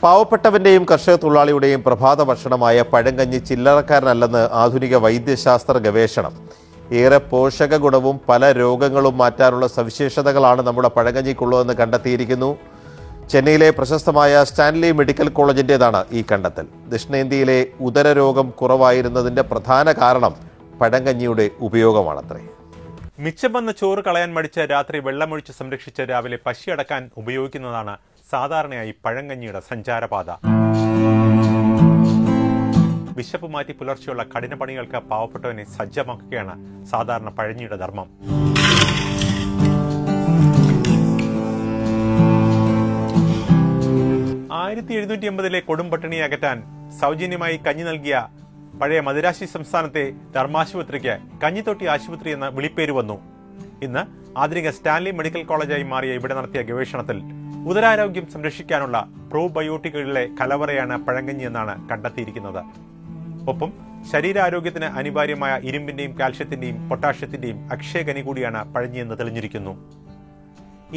പാവപ്പെട്ടവന്റെയും കർഷക തൊഴിലാളിയുടെയും പ്രഭാത ഭക്ഷണമായ പഴങ്കഞ്ഞി ചില്ലറക്കാരനല്ലെന്ന് ആധുനിക വൈദ്യശാസ്ത്ര ഗവേഷണം. ഏറെ പോഷക ഗുണവും പല രോഗങ്ങളും മാറ്റാനുള്ള സവിശേഷതകളാണ് നമ്മുടെ പഴങ്കഞ്ഞിക്കുള്ളതെന്ന് കണ്ടെത്തിയിരിക്കുന്നു. ചെന്നൈയിലെ പ്രശസ്തമായ സ്റ്റാൻലി മെഡിക്കൽ കോളേജിൻ്റേതാണ് ഈ കണ്ടെത്തൽ. ദക്ഷിണേന്ത്യയിലെ ഉദരരോഗം കുറവായിരുന്നതിൻ്റെ പ്രധാന കാരണം പഴങ്കഞ്ഞിയുടെ ഉപയോഗമാണത്രേ. മിച്ചം വന്ന ചോറ് കളയാൻ മടിച്ച് രാത്രി വെള്ളമൊഴിച്ച് സംരക്ഷിച്ച് രാവിലെ പശി അടക്കാൻ ഉപയോഗിക്കുന്നതാണ് സാധാരണയായി പഴങ്കഞ്ഞിയുടെ സഞ്ചാരപാത. വിശപ്പ് മാറ്റി പുലർച്ചെയുള്ള കഠിന പണികൾക്ക് പാവപ്പെട്ടവനെ സജ്ജമാക്കുകയാണ് സാധാരണ പഴഞ്ഞിയുടെ ധർമ്മം. കൊടും പട്ടിണി അകറ്റാൻ സൗജന്യമായി കഞ്ഞി നൽകിയ പഴയ മദിരാശി സംസ്ഥാനത്തെ ധർമാശുപത്രിക്ക് കഞ്ഞിത്തൊട്ടി ആശുപത്രി എന്ന വിളിപ്പേര് വന്നു. ഇന്ന് ആധുനിക സ്റ്റാൻലി മെഡിക്കൽ കോളേജായി മാറിയ ഇവിടെ നടത്തിയ ഗവേഷണത്തിൽ ഉദരാരോഗ്യം സംരക്ഷിക്കാനുള്ള പ്രോബയോട്ടിക്കുകളിലെ കലവറയാണ് പഴങ്കഞ്ഞി എന്നാണ് കണ്ടെത്തിയിരിക്കുന്നത്. ഒപ്പം ശരീരാരോഗ്യത്തിന് അനിവാര്യമായ ഇരുമ്പിന്റെയും കാൽഷ്യത്തിന്റെയും പൊട്ടാഷ്യത്തിന്റെയും അക്ഷയഖനി കൂടിയാണ് പഴഞ്ഞിയെന്ന് തെളിഞ്ഞിരിക്കുന്നു.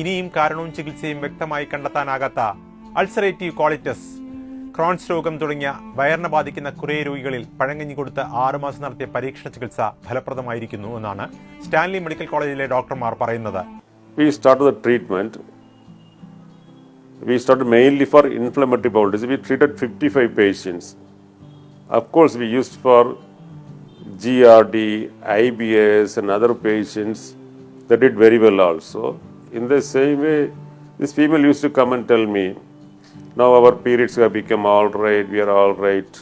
ഇനിയും കാരണവും ചികിത്സയും വ്യക്തമായി കണ്ടെത്താനാകാത്ത അൾസറേറ്റീവ് കോളിറ്റസ്, ക്രോൺസ് രോഗം തുടങ്ങിയ വയറിനെ ബാധിക്കുന്ന കുറേ രോഗികളിൽ പഴങ്കഞ്ഞി കൊടുത്ത് 6 മാസം നടത്തിയ പരീക്ഷണ ചികിത്സ ഫലപ്രദമായിരിക്കുന്നു എന്നാണ് സ്റ്റാൻലി മെഡിക്കൽ കോളേജിലെ ഡോക്ടർമാർ പറയുന്നത്. We started mainly for inflammatory bowel disease. We treated 55 patients. Of course, we used for GRD, IBS and other patients that did very well also. In the same way, this female used to come and tell me, now our periods have become all right, we are all right.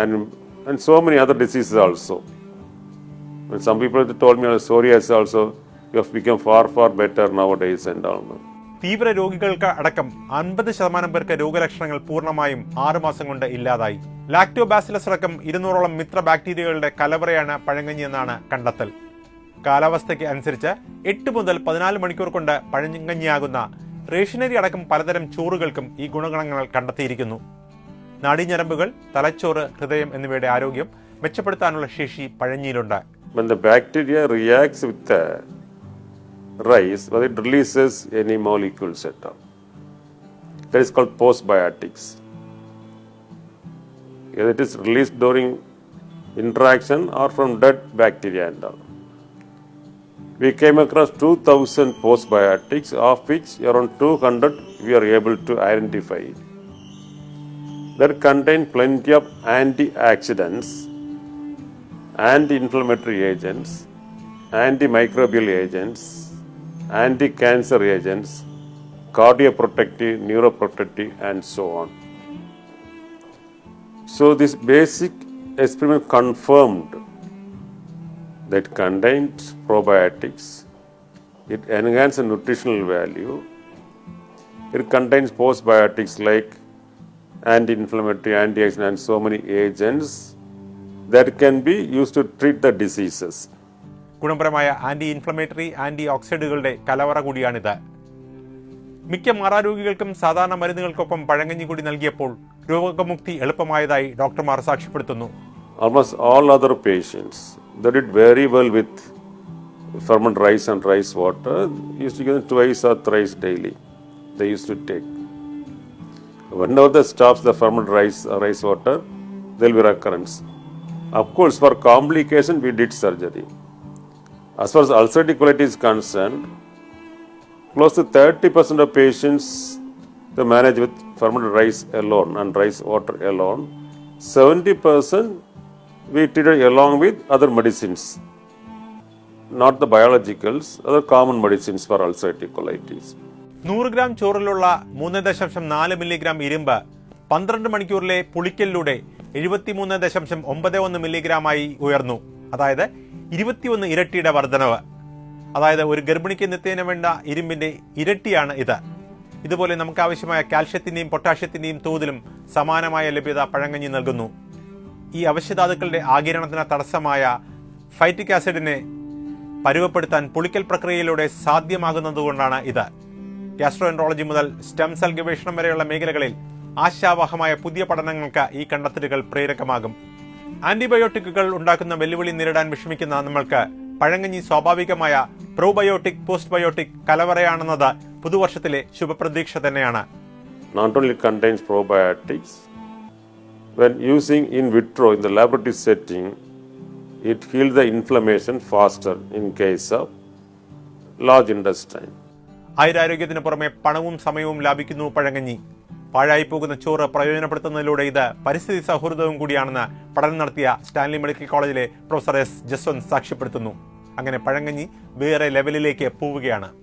And so many other diseases also. And some people told me, psoriasis also, you have become far, far better nowadays and all. തീവ്ര രോഗികൾക്ക് അടക്കം 50% പേർക്ക് രോഗലക്ഷണങ്ങൾ പൂർണ്ണമായും 6 മാസം കൊണ്ട് ഇല്ലാതായി. Lactobacillus അടക്കം 200ഓളം മിത്ര ബാക്ടീരിയകളുടെ കലവറയാണ് പഴങ്കഞ്ഞി എന്നാണ് കണ്ടെത്തൽ. കാലാവസ്ഥയ്ക്ക് അനുസരിച്ച് 8 മുതൽ 14 മണിക്കൂർ കൊണ്ട് പഴങ്കഞ്ഞിയാകുന്ന റേഷനറി അടക്കം പലതരം ചോറുകൾക്കും ഈ ഗുണഗണങ്ങൾ കണ്ടെത്തിയിരിക്കുന്നു. നാഡീഞരമ്പുകൾ, തലച്ചോറ്, ഹൃദയം എന്നിവയുടെ ആരോഗ്യം മെച്ചപ്പെടുത്താനുള്ള ശേഷി പഴഞ്ഞിയിലുണ്ട്. When the bacteria reacts with the rice, well, it releases any molecules at all. That is called postbiotics. It is released during interaction or from dead bacteria and all. We came across 2000 postbiotics, of which around 200 we are able to identify. That contain plenty of antioxidants, anti-inflammatory agents, antimicrobial agents, anti-cancer agents, cardioprotective, neuroprotective and so on. So this basic experiment confirmed that contains probiotics, it enhances nutritional value, it contains postbiotics like anti-inflammatory, antioxidant and so many agents that can be used to treat the diseases. ഗുണപരമായ anti inflammatory, anti ഓക്സിഡന്റുകളുടെ കലവറ കൂടിയാണിത്. മിക്ക മാറാരോഗികൾക്കും സാധാരണ മരുന്നുകൾക്കൊപ്പം പഴങ്കഞ്ഞി കൂടി നൽകിയപ്പോൾ രോഗമുക്തി എളുപ്പമായതായി ഡോക്ടർമാർ സാക്ഷ്യപ്പെടുത്തുന്നു. Almost all other patients that did very well with fermented rice and rice water used to give them twice or thrice daily. They used to take. Whenever they stops the fermented rice or rice water, there will be recurrence. Of course, for complication, we did surgery. As far as ulcerative colitis is concerned, close to 30% of patients they manage with fermented rice alone and rice water alone. 70% we treated along with other medicines, not the biologicals, other common medicines for ulcerative colitis. 100 gram ചോറിലുള്ള 3.4 milligram ഇരുമ്പ് 12 മണിക്കൂറിലെ പുളിക്കലിലൂടെ 73.91 മില്ലിഗ്രാമായി ഉയർന്നു. അതായത് 21 ഇരട്ടിയുടെ വർധനവ്. അതായത് ഒരു ഗർഭിണിക്ക് നിത്യേന വേണ്ട ഇരുമ്പിന്റെ ഇരട്ടിയാണ് ഇത്. ഇതുപോലെ നമുക്ക് ആവശ്യമായ കാൽഷ്യത്തിന്റെയും പൊട്ടാഷ്യത്തിന്റെയും തോതിലും സമാനമായ ലഭ്യത പഴങ്കഞ്ഞി നൽകുന്നു. ഈ അവശ്യധാതുക്കളുടെ ആഗിരണത്തിന് തടസ്സമായ ഫൈറ്റിക് ആസിഡിനെ പരുവപ്പെടുത്താൻ പുളിക്കൽ പ്രക്രിയയിലൂടെ സാധ്യമാകുന്നതുകൊണ്ടാണ് ഇത്. ഗ്യാസ്ട്രോഎൻട്രോളജി മുതൽ സ്റ്റെം സെൽ ഗവേഷണം വരെയുള്ള മേഖലകളിൽ ആശാവഹമായ പുതിയ പഠനങ്ങൾക്ക് ഈ കണ്ടെത്തലുകൾ പ്രേരകമാകും. ആന്റിബയോട്ടിക്കുകൾ ഉണ്ടാക്കുന്ന വെല്ലുവിളി നേരിടാൻ വിഷമിക്കുന്ന നമ്മൾക്ക് പഴങ്കഞ്ഞി സ്വാഭാവികമായ പ്രോബയോട്ടിക്, പോസ്റ്റ്ബയോട്ടിക് കലവറയാണെന്നത് പുതുവർഷത്തിലെ ശുഭപ്രതീക്ഷ തന്നെയാണ്. not only contains probiotics, when using in vitro in the laboratory setting, it heals the inflammation faster in case of large intestine. ആയുരാരോഗ്യത്തിന് പുറമെ പണവും സമയവും ലാഭിക്കുന്നു പഴങ്കഞ്ഞി. പാഴായി പോകുന്ന ചോറ് പ്രയോജനപ്പെടുത്തുന്നതിലൂടെ ഇത് പരിസ്ഥിതി സൗഹൃദവും കൂടിയാണെന്ന് പഠനം നടത്തിയ സ്റ്റാൻലി മെഡിക്കൽ കോളേജിലെ പ്രൊഫസർ എസ് ജസ്വന്ത് സാക്ഷ്യപ്പെടുത്തുന്നു. അങ്ങനെ പഴങ്കഞ്ഞി വേറെ ലെവലിലേക്ക് പോവുകയാണ്.